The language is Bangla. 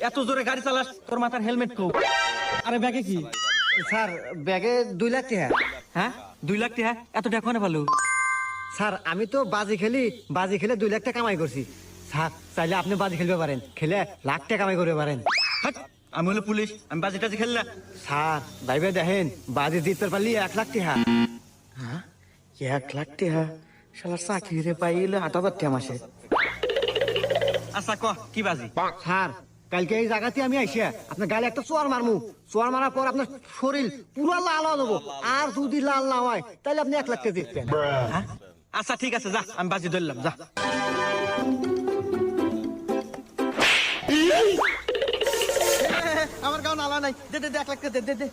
এত জোরে গাড়ি চালাস, তোর মাথার হেলমেট কো? আরে ব্যাগে কি? স্যার ব্যাগে 2 লাখ টাকা। হ্যাঁ 2 লাখ টাকা? এত টাকা কোনে পালো? স্যার আমি তো বাজি খেলে 2 লাখ টাকা কামাই করছি। স্যার চাইলে আপনি বাজি খেলতে পারেন, খেলে লাখ টাকা কামাই করতে পারেন। হাট, আমি হলো পুলিশ, আমি বাজি টাজি খেললা। স্যার ভাইবে দেখেন, বাজি জিততে পারলি 1 লাখ টাকা। হ্যাঁ 1 লাখ টাকা? শালা চাকরি রে পাইলে 8,000 টাকা মাসে। আচ্ছা ক কি বাজি? স্যার কালকে এই জায়গাতে আমি আইসা আপনার গালে একটা চোয়ার মারমু, চোয়ার মারার পর আপনার শরীর পুরো লাল হয়ে যাবো, আর যদি লাল না হয় তাহলে আপনি 1 লাখ টাকা জিতবেন। হ্যাঁ আচ্ছা ঠিক আছে, যা আমি বাজি ধরলাম, যা। আমার গাও নালা নাই, দে দে 1 লাখ টাকা দে দে দে।